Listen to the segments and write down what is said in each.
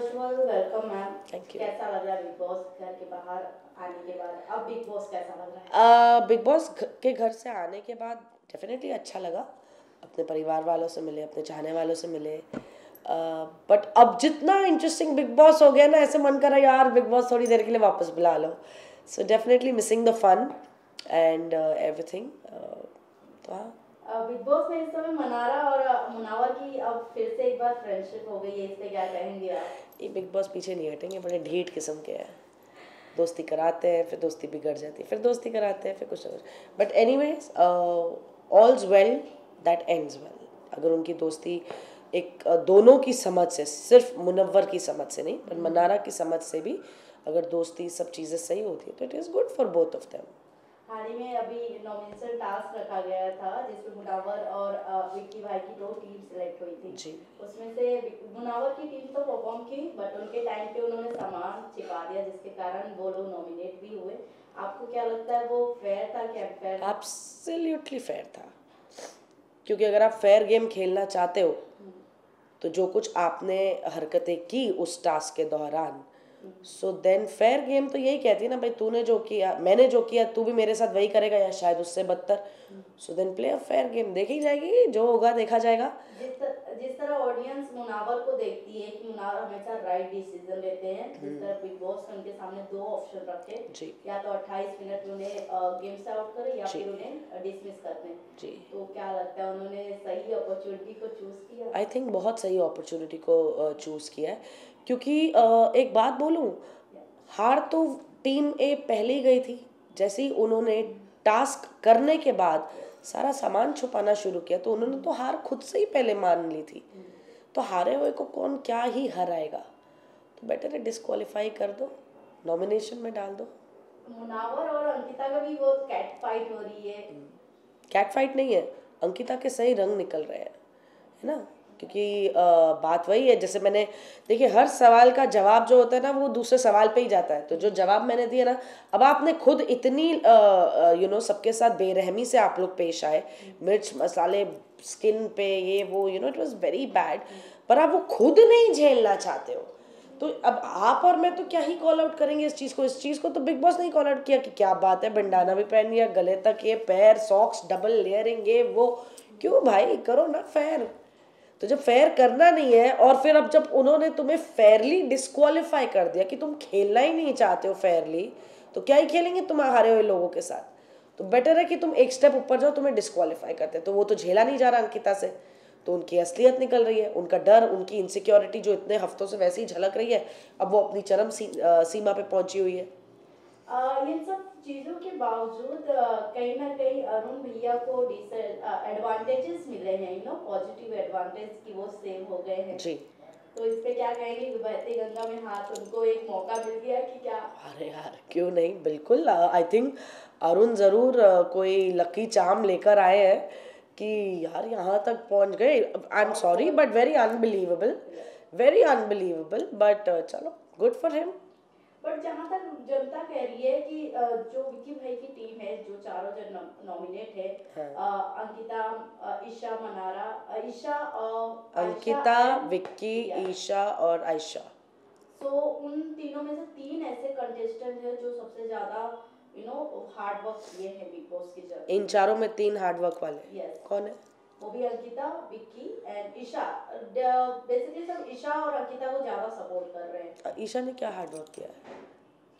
First of all welcome ma'am. Thank you. कैसा लग रहा है बिग बॉस घर के बाहर आने के बाद? अब बिग बॉस कैसा लग रहा है? बिग बॉस के घर से आने के बाद डेफिनेटली अच्छा लगा। अपने परिवार वालों से मिले, अपने चाहने वालों से मिले। बट अब जितना इंटरेस्टिंग बिग बॉस हो गया ना, ऐसे मन कर रहा है यार बिग बॉस थोड़ी देर के लिए वापस बुला लो। So definitely missing the fun and everything. तो हाँ, बिग बॉस में इस समय मनारा और मुनावर की अब फिर से एक बार फ्रेंडशिप हो गई है, इस पे क्या कहेंगे आप? ये बिग बॉस पीछे नहीं हटेंगे, बड़े ढीठ किस्म के हैं। दोस्ती कराते हैं, फिर दोस्ती बिगड़ जाती है, फिर दोस्ती कराते हैं, फिर कुछ और। But anyways, all's well that ends well. अगर उनकी दोस्ती एक दोनों की समझ से, सिर्फ मुनव्वर की समझ से नहीं पर मनारा की समझ से भी अगर दोस्ती सब चीज़ें सही होती है तो it is good for both of them. हाल ही में अभी नॉमिनेशन टास्क रखा गया था जिसमें मुनावर और विक्की भाई की 2 टीम सिलेक्ट हुई थी। जी, उसमें से मुनावर की टीम तो परफॉर्म की, बट उनके टाइम पे उन्होंने सामान छिपा दिया जिसके कारण वो लोग नॉमिनेट भी हुए। आपको क्या लगता है वो फेयर था कि अनफेयर? एब्सोल्युटली फेयर था। क्योंकि अगर आप फेयर गेम खेलना चाहते हो तो जो कुछ आपने हरकतें की उस टास्क के दौरान, सो देन फेयर गेम तो यही कहती है ना भाई, तूने जो किया मैंने जो किया तू भी मेरे साथ वही करेगा या शायद उससे बदतर। So then play a fair game, देखी जाएगी, जो होगा देखा जाएगा। जिस तरह ऑडियंस मुनावर को देखती है कि मुनावर हमेशा राइट डिसीजन लेते हैं, जिस तरह बिग बॉस ने उनके सामने 2 ऑप्शन रखे, जी या तो 28 मिनट में उन्हें गेम से आउट करे या जी फिर उन्हें डिसमिस कर दें, जी तो क्या लगता है उन्होंने सही अपॉर्चुनिटी को चूज किया? आई थिंक बहुत सही अपॉर्चुनिटी को चूज़ किया है। क्योंकि एक बात बोलूँ, हार तो टीम ए पहले ही गई थी। जैसे ही उन्होंने टास्क करने के बाद सारा सामान छुपाना शुरू किया तो उन्होंने तो हार खुद से ही पहले मान ली थी। तो हारे हुए को कौन क्या ही हराएगा, तो बेटर है डिस्क्वालीफाई कर दो, नॉमिनेशन में डाल दो। मुनावर और अंकिता का भी वो कैट फाइट हो रही है। कैट फाइट नहीं है, अंकिता के सही रंग निकल रहे हैं, है ना। क्योंकि बात वही है, जैसे मैंने देखिए हर सवाल का जवाब जो होता है ना वो दूसरे सवाल पे ही जाता है। तो जो जवाब मैंने दिया ना, अब आपने खुद इतनी सबके साथ बेरहमी से आप लोग पेश आए, मिर्च मसाले स्किन पे ये वो, इट वाज वेरी बैड। पर आप वो खुद नहीं झेलना चाहते हो, तो अब आप और मैं तो क्या ही कॉल आउट करेंगे इस चीज़ को। इस चीज़ को तो बिग बॉस नहीं कॉल आउट किया कि क्या बात है, बंडाना भी पहन लिया, गले तक ये पैर सॉक्स डबल लेयरिंग ये वो। क्यों भाई, करो ना फेयर। तो जब फेयर करना नहीं है और फिर अब जब उन्होंने तुम्हें फेयरली डिस्क्वालीफाई कर दिया कि तुम खेलना ही नहीं चाहते हो फेयरली, तो क्या ही खेलेंगे तुम हारे हुए लोगों के साथ। तो बेटर है कि तुम एक स्टेप ऊपर जाओ, तुम्हें डिस्क्वालीफाई करते। तो वो तो झेला नहीं जा रहा अंकिता से, तो उनकी असलियत निकल रही है, उनका डर, उनकी इनसिक्योरिटी जो इतने हफ्तों से वैसे ही झलक रही है, अब वो अपनी चरम सीमा पे पहुंची हुई है। इन सब चीजों के बावजूद कहीं ना कहीं अरुण भैया को एडवांटेजेस मिले हैं, पॉजिटिव एडवांटेज कि वो सेव हो गए हैं। जी, तो इस पे क्या कहेंगे? बहती गंगा में हाथ, उनको एक मौका मिल गया कि क्या? अरे यार क्यों नहीं, बिल्कुल। आई थिंक अरुण ज़रूर कोई लकी चार्म लेकर आए हैं कि यार यहाँ तक पहुँच गए। I am sorry but very unbelievable, very unbelievable, but चलो गुड फॉर हिम। बट जहाँ तक जनता कह रही है कि जो विक्की भाई की टीम है, जो चारों जन नॉमिनेट है, हाँ, अंकिता, ईशा मनारा, ईशा, आयशा अंकिता, एंड विक्की, दिया। ईशा और आयशा। सो उन तीनों में से 3 ऐसे कंटेस्टेंट हैं जो सबसे ज्यादा हार्ड वर्क किए हैं बिग बॉस की जर्नी इन में। चारों में 3 हार्ड वर्क वाले यस, कौन है? वो भी अंकिता, विक्की एंड ईशा। बेसिकली सब ईशा और अंकिता को ज्यादा सपोर्ट कर रहे हैं, ईशा ने क्या हार्ड वर्क किया है?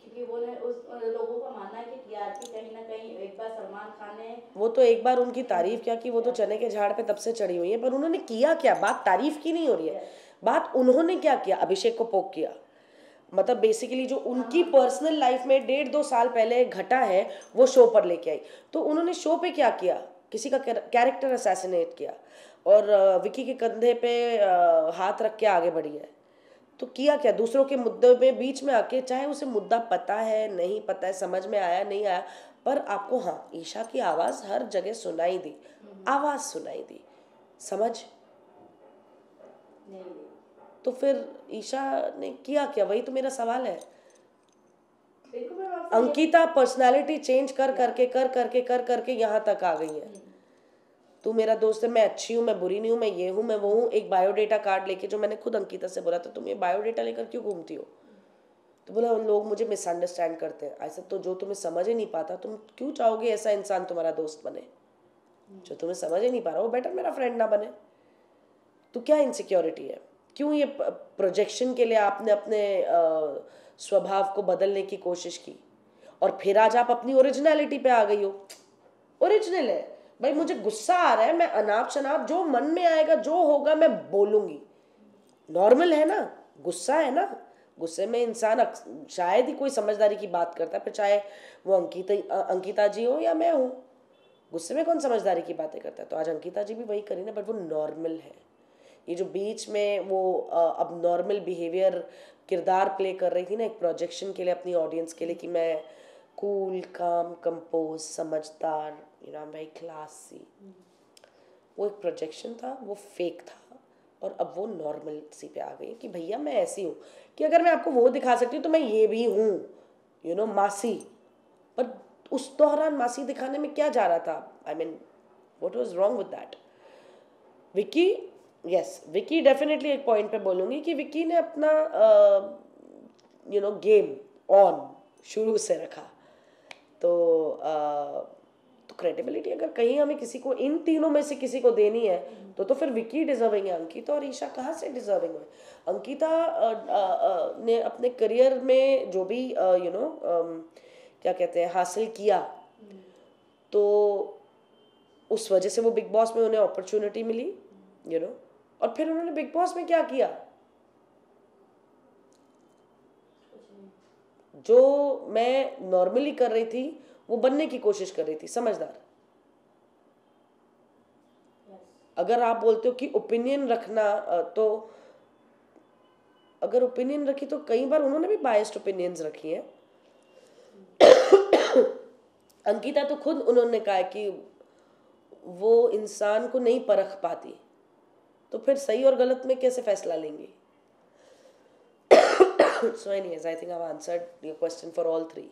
क्योंकि वो ने उस लोगों का मानना है कि टीआरपी कहीं ना कहीं एक बार सलमान खान ने। वो तो एक बार उनकी तारीफ क्या की, वो तो चने के झाड़ पे तब से चढ़ी हुई है। पर उन्होंने किया क्या? बात तारीफ की नहीं हो रही है, बात उन्होंने क्या किया। अभिषेक को पोक किया, मतलब बेसिकली जो उनकी पर्सनल लाइफ में 1.5-2 साल पहले घटा है वो शो पर लेके आई। तो उन्होंने शो पे क्या किया? किसी का कैरेक्टर असैसिनेट किया और विकी के कंधे पे हाथ रख के आगे बढ़ी है। तो किया क्या? दूसरों के मुद्दे में बीच में आके, चाहे उसे मुद्दा पता है नहीं पता है, समझ में आया नहीं आया, पर आपको हाँ ईशा की आवाज़ हर जगह सुनाई दी, आवाज़ सुनाई दी, समझ नहीं, तो फिर ईशा ने किया क्या? वही तो मेरा सवाल है। बिल्कुल मैं आपसे अंकिता पर्सनालिटी चेंज कर करके यहाँ तक आ गई है। तू मेरा दोस्त है, मैं अच्छी हूँ, मैं बुरी नहीं हूँ, मैं ये हूँ, मैं वो हूँ, एक बायोडेटा कार्ड लेके, जो मैंने खुद अंकिता से बोला था तुम ये बायोडेटा लेकर क्यों घूमती हो, तो बोला उन लोग मुझे मिसअंडरस्टैंड करते हैं। ऐसा तो जो तुम्हें समझ ही नहीं पाता तुम क्यों चाहोगे ऐसा इंसान तुम्हारा दोस्त बने, जो तुम्हें समझ ही नहीं पा रहा वो बेटर मेरा फ्रेंड ना बने। तो क्या इनसिक्योरिटी है, क्यों ये प्रोजेक्शन के लिए आपने अपने स्वभाव को बदलने की कोशिश की, और फिर आज आप अपनी ओरिजिनलिटी पे आ गई हो। ओरिजिनल है भाई, मुझे गुस्सा आ रहा है, मैं अनाप शनाप जो मन में आएगा जो होगा मैं बोलूंगी, नॉर्मल है ना, गुस्सा है ना, गुस्से में इंसान शायद ही कोई समझदारी की बात करता है, फिर चाहे वो अंकिता जी हो या मैं हूँ, गुस्से में कौन समझदारी की बातें करता है। तो आज अंकिता जी भी वही करी ना, बट वो नॉर्मल है। ये जो बीच में वो अब नॉर्मल बिहेवियर किरदार प्ले कर रही थी ना एक प्रोजेक्शन के लिए अपनी ऑडियंस के लिए, कि मैं कूल काम कंपोज समझदार, you know I am very classy, वो एक प्रोजेक्शन था, वो फेक था। और अब वो नॉर्मल सी पे आ गई कि भैया मैं ऐसी हूँ कि अगर मैं आपको वो दिखा सकती हूँ तो मैं ये भी हूँ, यू नो मासी। पर उस दौरान मासी दिखाने में क्या जा रहा था, I mean what was wrong with that. Vicky, yes Vicky definitely एक पॉइंट पे बोलूँगी कि विक्की ने अपना यू नो गेम ऑन शुरू से रखा। तो क्रेडिबिलिटी अगर कहीं हमें किसी को इन तीनों में से किसी को देनी है तो फिर विक्की डिजर्विंग है। अंकिता और ईशा कहाँ से डिजर्विंग है। अंकिता ने अपने करियर में जो भी यू नो क्या कहते हैं हासिल किया, तो उस वजह से वो बिग बॉस में उन्हें अपॉर्चुनिटी मिली, यू नो, और फिर उन्होंने बिग बॉस में क्या किया, जो मैं नॉर्मली कर रही थी वो बनने की कोशिश कर रही थी, समझदार। अगर आप बोलते हो कि ओपिनियन रखना, तो अगर ओपिनियन रखी तो कई बार उन्होंने भी बायस्ड ओपिनियंस रखी हैं। अंकिता तो खुद उन्होंने कहा कि वो इंसान को नहीं परख पाती, तो फिर सही और गलत में कैसे फैसला लेंगी। So anyways, I think I've answered your question for all three.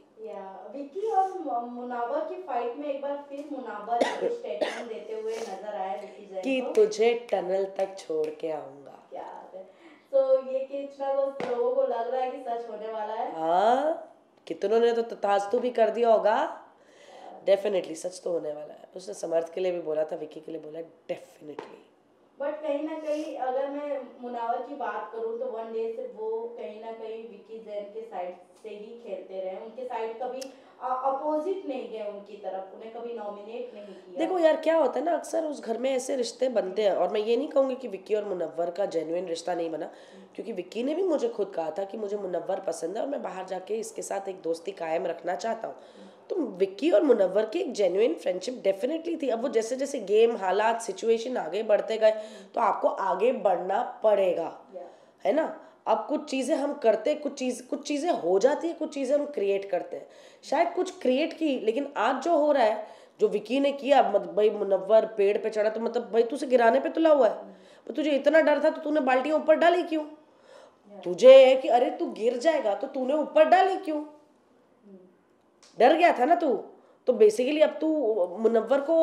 Vicky और मुनावर की फाइट में एक बार फिर मुनावर स्टेटमेंट देते हुए नजर आए विक्की जैन कि को, तुझे टनल तक छोड़ के आऊंगा। तो ये कितना लोगों को लग रहा है कि सच होने वाला है। हाँ, कितनों ने तो तथास्तु भी कर दिया होगा। डेफिनेटली सच तो होने वाला है। उसने समर्थ के लिए भी बोला था, विक्की के लिए बोला, डेफिनेटली। बट कहीं ना कहीं अगर मैं मुनावर की बात करूं तो वन डे से वो कहीं ना कहीं विक्की जैन के साइड से ही खेलते रहे, उनके साइड कभी अपोजिट नहीं गए उनकी तरफ, उन्हें कभी नॉमिनेट नहीं किया। देखो यार क्या होता है ना, अक्सर उस घर में ऐसे रिश्ते बनते हैं, और मैं ये नहीं कहूँगी कि विक्की और मुनव्वर का जेन्युइन रिश्ता नहीं बना, क्योंकि विक्की ने भी मुझे खुद कहा था कि मुझे मुनव्वर पसंद है और मैं बाहर जाके इसके साथ एक दोस्ती कायम रखना चाहता हूँ। तो विक्की और मुनव्वर की एक जेन्युइन फ्रेंडशिप डेफिनेटली थी। अब वो जैसे जैसे गेम हालात सिचुएशन आगे बढ़ते गए तो आपको आगे बढ़ना पड़ेगा, है ना। अब कुछ चीज़ें हम करते, कुछ चीज़ें हो जाती है, कुछ चीज़ें हम क्रिएट करते हैं। शायद कुछ क्रिएट की, लेकिन आज जो हो रहा है, जो विक्की ने किया, मतलब भाई मुनव्वर पेड़ पे चढ़ा तो मतलब भाई तुझे गिराने पे तुला हुआ है, तो तुझे इतना डर था तो तूने बाल्टियां ऊपर डाली क्यों। तुझे है कि अरे तू गिर जाएगा तो तूने ऊपर डाली क्यों, डर गया था ना तू। तो बेसिकली अब तू मुनव्वर को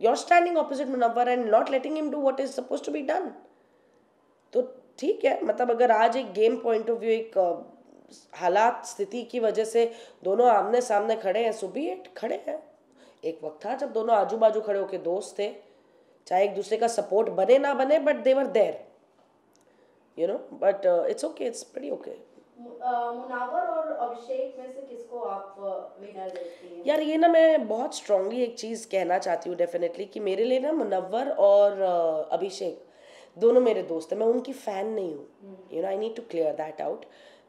you're standing opposite Munawar and not letting him do what is supposed to be done. तो ठीक है, मतलब अगर आज एक गेम पॉइंट ऑफ व्यू, एक हालात स्थिति की वजह से दोनों आमने सामने खड़े हैं, सो बी इट, खड़े हैं। एक वक्त था जब दोनों आजू बाजू खड़े होके दोस्त थे, चाहे एक दूसरे का सपोर्ट बने ना बने, but they were there, you know. But it's okay, it's pretty okay. Munawar और अभिषेक में से किसको आप विनर देखती हैं? यार ये ना मैं बहुत स्ट्रांगली एक चीज़ कहना चाहती हूँ डेफिनेटली, कि मेरे लिए ना मुनव्वर और अभिषेक दोनों मेरे दोस्त हैं, मैं उनकी फ़ैन नहीं हूँ, you know, I need to clear that out.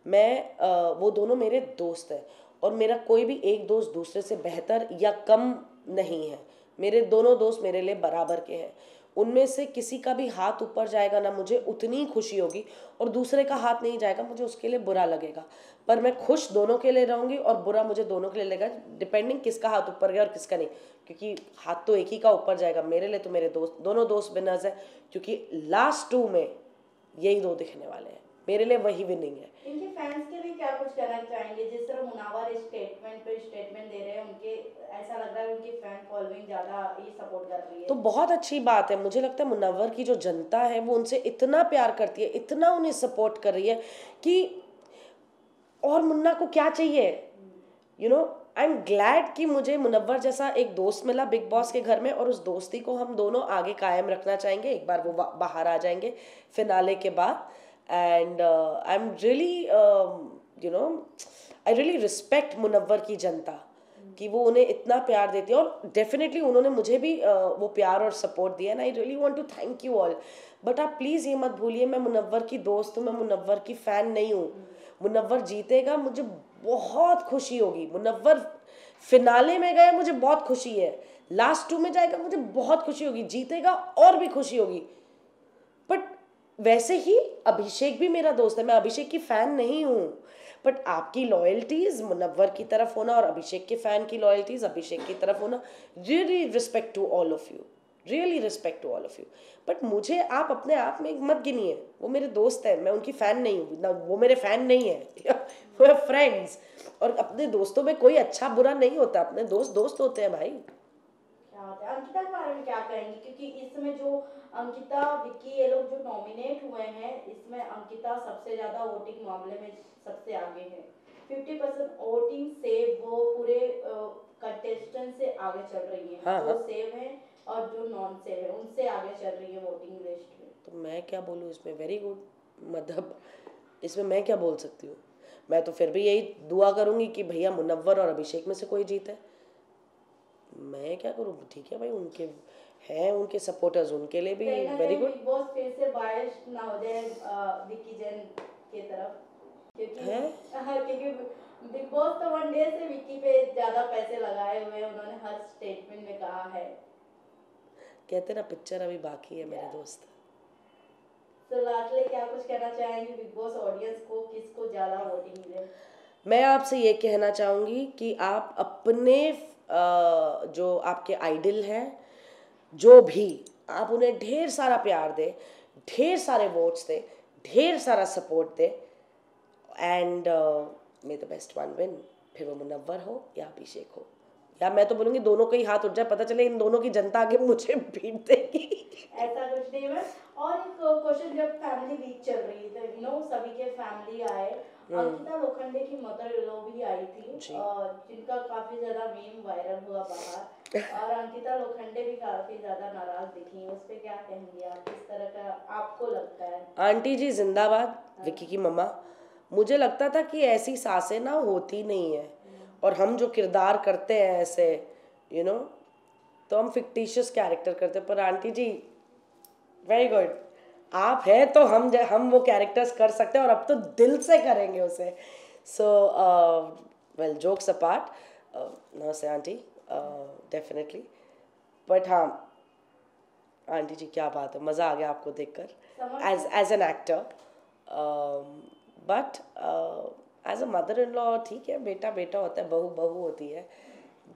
मैं वो दोनों मेरे दोस्त हैं, और मेरा कोई भी एक दोस्त दूसरे से बेहतर या कम नहीं है। मेरे दोनों दोस्त मेरे लिए बराबर के हैं। उनमें से किसी का भी हाथ ऊपर जाएगा ना, मुझे उतनी खुशी होगी, और दूसरे का हाथ नहीं जाएगा, मुझे उसके लिए बुरा लगेगा। पर मैं खुश दोनों के लिए रहूँगी और बुरा मुझे दोनों के लिए लगेगा, डिपेंडिंग किसका हाथ ऊपर गया और किसका नहीं, क्योंकि हाथ तो एक ही का ऊपर जाएगा। मेरे लिए तो मेरे दोस्त, दोनों दोस्त विनर्स हैं, क्योंकि लास्ट 2 में यही 2 दिखने वाले हैं। मेरे लिए वही विनिंग है। इनके फैंस के लिए क्या कुछ कहना चाहेंगे? जिस तरह मुनावर स्टेटमेंट पे स्टेटमेंट दे रहे हैं, उनके ऐसा लग रहा है उनकी फैन फॉलोइंग ज्यादा ही सपोर्ट कर रही तो है। बहुत अच्छी बात है, मुझे लगता है मुनव्वर की जो जनता है वो उनसे इतना प्यार करती है, इतना उन्हें सपोर्ट कर रही है कि और मुन्ना को क्या चाहिए, you know. I am glad कि मुझे मुनव्वर जैसा एक दोस्त मिला बिग बॉस के घर में, और उस दोस्ती को हम दोनों आगे कायम रखना चाहेंगे एक बार वो बाहर आ जाएंगे फिनाले के बाद। And I am really you know I really respect Munawar की जनता कि वो उन्हें इतना प्यार देती है, और डेफिनेटली उन्होंने मुझे भी वो प्यार और सपोर्ट दिया, and I really want to thank you all. But आप प्लीज़ ये मत भूलिए मैं मुनव्वर की दोस्त हूँ, मैं मुनव्वर की फ़ैन नहीं हूँ। मुनव्वर जीतेगा मुझे बहुत खुशी होगी, मुनव्वर फिनाले में गए मुझे बहुत खुशी है, लास्ट 2 में जाएगा मुझे बहुत खुशी होगी, जीतेगा और भी खुशी होगी। बट वैसे ही अभिषेक भी मेरा दोस्त है, मैं अभिषेक की फ़ैन नहीं हूँ, बट आपकी लॉयल्टीज मुनव्वर की तरफ होना और अभिषेक के फ़ैन की लॉयल्टीज अभिषेक की तरफ होना, really respect to all of you, really respect to all of you. But मुझे आप अपने आप में मत गिनिए, वो मेरे दोस्त हैं, मैं उनकी फ़ैन नहीं हूँ ना, वो मेरे फ़ैन नहीं है वो है फ्रेंड्स। और अपने दोस्तों में कोई अच्छा बुरा नहीं होता, अपने दोस्त दोस्त होते हैं भाई। क्या होता है अंकिता के बारे में क्या कहेंगे? क्योंकि इसमें जो अंकिता विक्की ये लोग जो नॉमिनेट हुए हैं, इसमें अंकिता सबसे ज्यादा वोटिंग मामले में सबसे आगे है। 50% वोटिंग से वो पूरे कंटेस्टेंट से आगे चल रही है। हाँ, जो हाँ। सेव है और जो नॉन सेव है उनसे आगे चल रही है वोटिंग लिस्ट में। तो मैं क्या बोलूँ इसमें, वेरी गुड, मतलब इसमें मैं क्या बोल सकती हूँ। मैं तो फिर भी यही दुआ करूँगी कि भैया मुनव्वर और अभिषेक में से कोई जीते। मैं क्या करूँ, ठीक है भाई, उनके हैं उनके सपोर्टर्स, उनके लिए भी कहीं ना वेरी कहीं गुड बिग बॉस फिर से बायस ना हो जाए विक्की जैन की तरफ, क्योंकि है। क्योंकि बिग बॉस तो वन डे से विक्की पे ज्यादा पैसे लगाए हुए हैं, उन्होंने हर स्टेटमेंट में कहा है। कहते ना पिक्चर अभी बाकी है मेरे दोस्त। तो लास्टली क्या कुछ कहना चाहेंगे बिग बॉस ऑडियंस को, किसको ज्यादा वोटिंग मिले? मैं आपसे ये कहना चाहूँगी कि आप अपने जो आपके आइडल हैं, जो भी, आप उन्हें ढेर सारा प्यार दें, ढेर सारे वोट्स दें, ढेर सारा सपोर्ट दें, and may the best one win. फिर वो मुनव्वर हो या अभिषेक हो, या मैं तो बोलूँगी दोनों का ही हाथ उठ जाए, पता चले इन दोनों की जनता आगे मुझे पीट देगी। ऐसा कुछ नहीं है। और एक क्वेश्चन, जब फैमिली वीक चल रही थी, सभी के फैमिली आए, अंकिता लोखंडे की मदर इन लॉ भी आई थी, जी। जिनका काफी ज्यादा मीम वायरल हुआ बाहर, और अंकिता लोखंडे भी काफी ज्यादा नाराज दिखी। उस पे क्या कहेंगे आप? किस तरह का आपको लगता है? आंटी जी जिंदाबाद, विक्की की मम्मा। मुझे लगता था कि ऐसी सासें ना होती नहीं है, और हम जो किरदार करते हैं ऐसे, यू नो, तो हम फिक्टिशियस कैरेक्टर करते हैं, पर आंटी जी वेरी गुड, आप हैं तो हम वो कैरेक्टर्स कर सकते हैं, और अब तो दिल से करेंगे उसे। सो वेल, जोक्स अपार्ट, नमस्ते आंटी, डेफिनेटली। बट हाँ आंटी जी क्या बात है, मज़ा आ गया आपको देखकर as an actor, but as a mother in law ठीक है, बेटा बेटा होता है, बहू बहू होती है,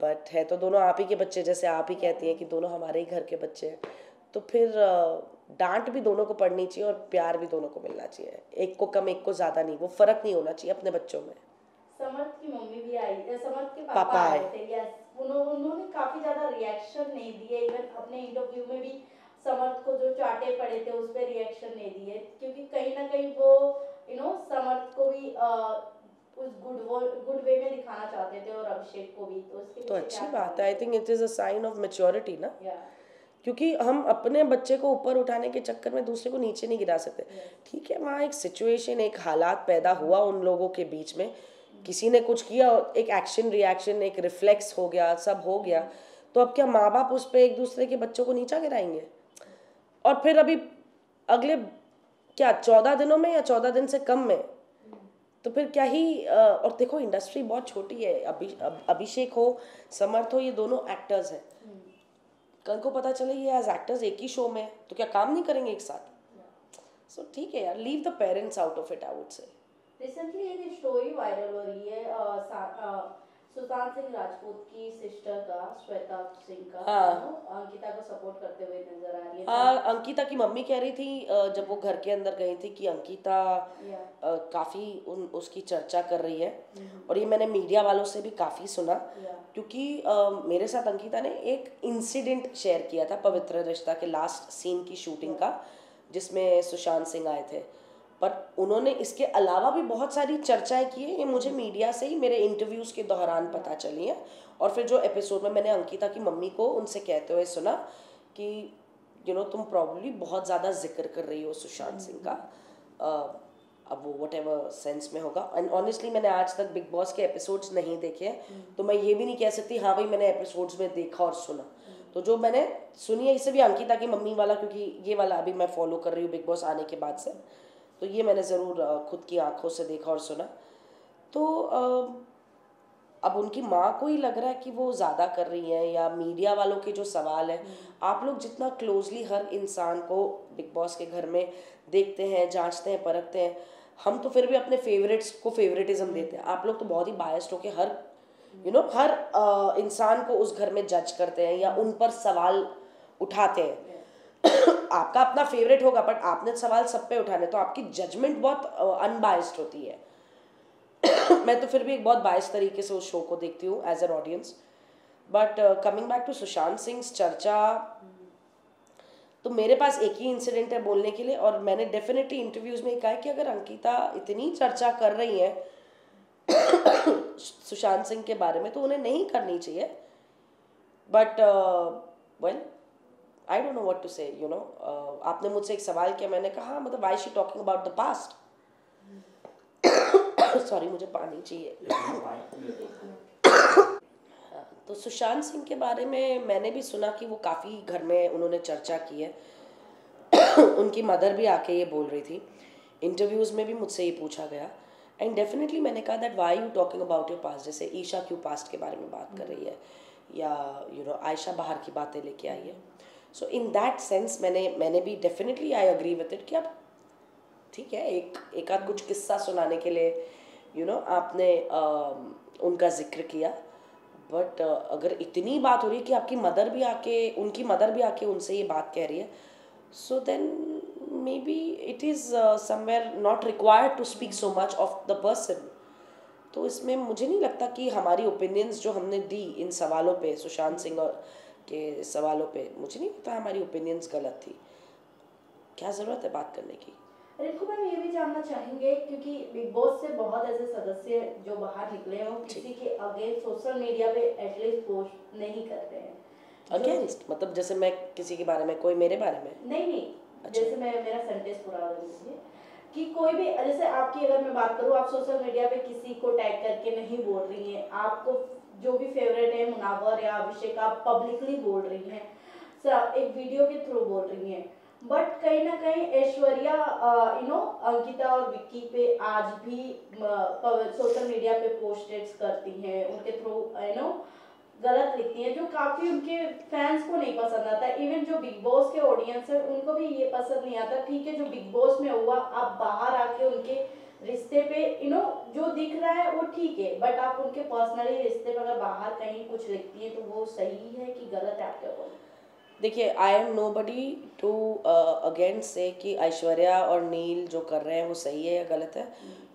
बट है तो दोनों आप ही के बच्चे, जैसे आप ही कहती हैं कि दोनों हमारे ही घर के बच्चे हैं, तो फिर डांट भी दोनों को पड़नी चाहिए और प्यार भी दोनों को मिलना चाहिए, एक को कम एक को ज़्यादा नहीं, वो फ़र्क नहीं होना चाहिए अपने बच्चों में। समर्थ की मम्मी भी आई, समर्थ के पापा पापा आए आए। थे, यस। उन्होंने काफी ज्यादा रिएक्शन नहीं दिए, इवन अपने इंटरव्यू में भी समर्थ को जो चाटे पड़े थे उस पर रिएक्शन नहीं दिए, क्योंकि कहीं ना कहीं वो समर्थ को भी उस गुड वे में दिखाना चाहते थे, और अभिषेक को भी। तो उसके तो पीछे अच्छी क्या बात है, I think it is a sign of maturity ना, या क्योंकि हम अपने बच्चे को ऊपर उठाने के चक्कर में दूसरे को नीचे नहीं गिरा सकते। ठीक है, वहाँ एक सिचुएशन, एक हालात पैदा हुआ उन लोगों के बीच में, किसी ने कुछ किया, एक एक्शन रिएक्शन, एक रिफ्लेक्स हो गया, सब हो गया, तो अब क्या माँ बाप उस पर एक दूसरे के बच्चों को नीचा गिराएंगे? और फिर अभी अगले क्या 14 दिनों में या 14 दिन से कम में, तो फिर क्या ही और देखो इंडस्ट्री बहुत छोटी है, अभिषेक हो, समर्थ हो, ये दोनों एक्टर्स हैं, कल को पता चले ये एज एक्टर्स एक ही शो में है, तो क्या काम नहीं करेंगे एक साथ? सो ठीक है यार, leave the parents out of it, I would say. Recently एक स्टोरी वायरल हो रही है, सुशांत सिंह राजपूत की सिस्टर का, श्वेता सिंह का, हाँ अंकिता को सपोर्ट करते हुए नजर आ रही है। हाँ, अंकिता की मम्मी कह रही थी जब वो घर के अंदर गई थी कि अंकिता या काफ़ी उसकी चर्चा कर रही है। और ये मैंने मीडिया वालों से भी काफ़ी सुना, या क्योंकि मेरे साथ अंकिता ने एक इंसिडेंट शेयर किया था पवित्र रिश्ता के लास्ट सीन की शूटिंग का, जिसमें सुशांत सिंह आए थे। पर उन्होंने इसके अलावा भी बहुत सारी चर्चाएं की है, ये मुझे मीडिया से ही मेरे इंटरव्यूज़ के दौरान पता चली है। और फिर जो एपिसोड में मैंने अंकिता की मम्मी को उनसे कहते हुए सुना कि तुम प्रॉब्ली बहुत ज़्यादा जिक्र कर रही हो सुशांत सिंह का। अब वो वट एवर सेंस में होगा। एंड ऑनेस्टली मैंने आज तक बिग बॉस के एपिसोड्स नहीं देखे हैं, तो मैं ये भी नहीं कह सकती हाँ भाई मैंने एपिसोड्स में देखा और सुना। तो जो मैंने सुनी है इसे भी अंकिता की मम्मी वाला, क्योंकि ये वाला अभी मैं फॉलो कर रही हूँ बिग बॉस आने के बाद से, तो ये मैंने ज़रूर खुद की आंखों से देखा और सुना। तो अब उनकी माँ को ही लग रहा है कि वो ज़्यादा कर रही हैं, या मीडिया वालों के जो सवाल है, आप लोग जितना क्लोजली हर इंसान को बिग बॉस के घर में देखते हैं, जांचते हैं, परखते हैं, हम तो फिर भी अपने फेवरेट्स को फेवरेटिज्म देते हैं। आप लोग तो बहुत ही बायस्ड होके हर हर इंसान को उस घर में जज करते हैं या उन पर सवाल उठाते हैं। आपका अपना फेवरेट होगा, बट आपने सवाल सब पे उठाने, तो आपकी जजमेंट बहुत अनबायस्ड होती है। मैं तो फिर भी एक बहुत बायस तरीके से उस शो को देखती हूँ as an audience. But coming back to Sushant Singh चर्चा, तो मेरे पास एक ही इंसिडेंट है बोलने के लिए, और मैंने डेफिनेटली इंटरव्यूज में कहा है कि अगर अंकिता इतनी चर्चा कर रही है सुशांत सिंह के बारे में, तो उन्हें नहीं करनी चाहिए। But well I don't know what to say. आपने मुझसे एक सवाल किया, मैंने कहा मतलब why she talking about the past. Sorry, मुझे पानी चाहिए। तो सुशांत सिंह के बारे में मैंने भी सुना कि वो काफ़ी घर में उन्होंने चर्चा की है। उनकी मदर भी आके ये बोल रही थी, इंटरव्यूज़ में भी मुझसे ये पूछा गया। एंड डेफिनेटली मैंने कहा that why you talking about your past. जैसे ईशा क्यों पास्ट के बारे में बात कर रही है, या आयशा बाहर की बातें लेके आई है। सो इन दैट सेंस मैंने भी definitely I agree with it कि आप ठीक है, एक आध कुछ किस्सा सुनाने के लिए आपने उनका जिक्र किया। बट अगर इतनी बात हो रही है कि आपकी मदर भी आके, उनकी मदर भी आके उनसे ये बात कह रही है, so then maybe it is somewhere not required to speak so much of the person. तो इसमें मुझे नहीं लगता कि हमारी ओपिनियंस जो हमने दी इन सवालों पे, सुशांत सिंह के सवालों पे, मुझे नहीं लगता हमारी ओपिनियंस गलत थी। क्या ज़रूरत है बात करने की। रिंकू मैम, ये भी जानना चाहेंगे क्योंकि बिग बॉस से बहुत ऐसे सदस्य जो बाहर निकले हैं, वो किसी के अगेंस्ट सोशल मीडिया पे एटलीस्ट पोस्ट नहीं कर रहे हैं। अगेंस्ट मतलब जैसे मैं किसी के बारे में, कोई मेरे बारे में नहीं अच्छा। जैसे मेरा सेंटेंस पूरा कर दीजिए कि कोई भी, जैसे आपकी अगर मैं बात करूँ, आप सोशल मीडिया पे किसी को टैग करके नहीं बोल रही हैं, आपको जो भी फेवरेट है मुनावर या अभिषेक, आप पब्लिकली बोल रही हैं, एक वीडियो के थ्रू बोल रही हैं। बट कहीं ना कहीं ऐश्वर्या अंकिता और विक्की पे आज भी सोशल मीडिया पे पोस्टेड्स करती हैं, उनके थ्रू गलत लिखती हैं, जो काफी उनके फैंस को नहीं पसंद आता। इवन जो बिग बॉस के ऑडियंस है उनको भी ये पसंद नहीं आता। ठीक है, जो बिग बॉस में हुआ, आप बाहर आके उनके रिश्ते पे जो दिख रहा है वो ठीक है, बट आप उनके पर्सनली रिश्ते पे अगर बाहर कहीं कुछ लिखती हैं तो वो सही है कि गलत है, आपके अकॉर्डिंग? देखिए, I am nobody to against say कि ऐश्वर्या और नील जो कर रहे हैं वो सही है या गलत है,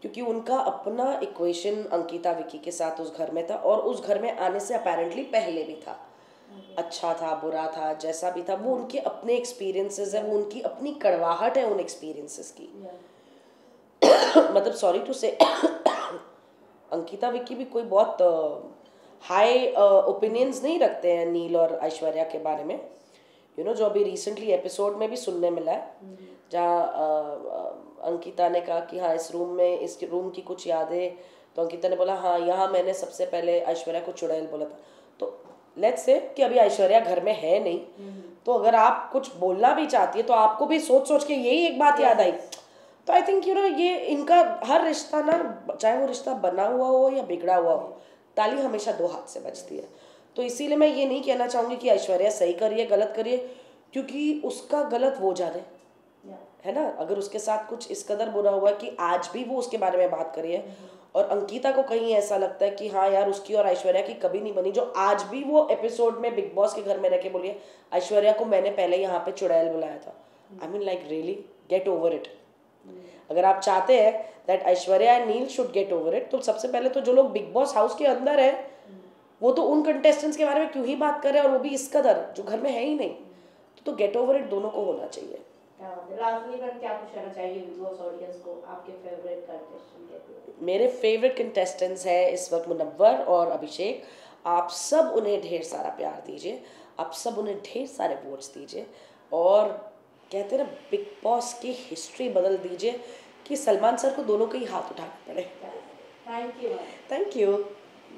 क्योंकि उनका अपना इक्वेशन अंकिता विकी के साथ उस घर में था, और उस घर में आने से अपेरेंटली पहले भी था। अच्छा था, बुरा था, जैसा भी था, वो उनके अपने एक्सपीरियंसेस है, वो उनकी अपनी कड़वाहट है उन एक्सपीरियंसेस की। मतलब सॉरी टू से अंकिता विकी भी कोई बहुत हाई ओपिनियंस नहीं रखते हैं नील और ऐश्वर्या के बारे में। जो अभी रिसेंटली एपिसोड में भी सुनने मिला है, जहाँ अंकिता ने कहा कि हाँ इस रूम की कुछ यादें, तो अंकिता ने बोला हाँ यहाँ मैंने सबसे पहले ऐश्वर्या को चुड़ैल बोला था। तो लेट्स से कि अभी ऐश्वर्या घर में है नहीं, तो अगर आप कुछ बोलना भी चाहती है तो आपको भी सोच सोच के यही एक बात याद आई। तो आई थिंक ये इनका हर रिश्ता ना, चाहे वो रिश्ता बना हुआ हो या बिगड़ा हुआ हो, ताली हमेशा दो हाथ से बजती है। तो इसीलिए मैं ये नहीं कहना चाहूँगी कि ऐश्वर्या सही करिए गलत करिए, क्योंकि उसका गलत वो जाने, है ना, अगर उसके साथ कुछ इस कदर बुरा हुआ कि आज भी वो उसके बारे में बात करी है, और अंकिता को कहीं ऐसा लगता है कि हाँ यार उसकी और ऐश्वर्या की कभी नहीं बनी, जो आज भी वो एपिसोड में बिग बॉस के घर में रह के बोलिए ऐश्वर्या को मैंने पहले यहाँ पे चुड़ैल बुलाया था। I mean like really get over it. अगर आप चाहते हैं that Aishwarya and Neel should get over it, तो सबसे पहले तो जो लोग बिग बॉस हाउस के अंदर है वो तो उन कंटेस्टेंट्स के बारे में क्यों ही बात कर रहे हैं, और वो भी इस कदर जो घर में है ही नहीं। तो गेट ओवर इट दोनों को होना चाहिए। लास्टली मैम क्या पूछना चाहिए बिग बॉस ऑडियंस को, आपके फेवरेट कंटेस्टेंट कहते हैं? मेरे फेवरेट कंटेस्टेंट्स हैं इस वक्त मुनव्वर और अभिषेक। आप सब उन्हें ढेर सारा प्यार दीजिए, आप सब उन्हें ढेर सारे वोट्स दीजिए, और कहते हैं ना बिग बॉस की हिस्ट्री बदल दीजिए कि सलमान सर को दोनों के ही हाथ उठाने पड़े। Thank you ma'am. Thank you.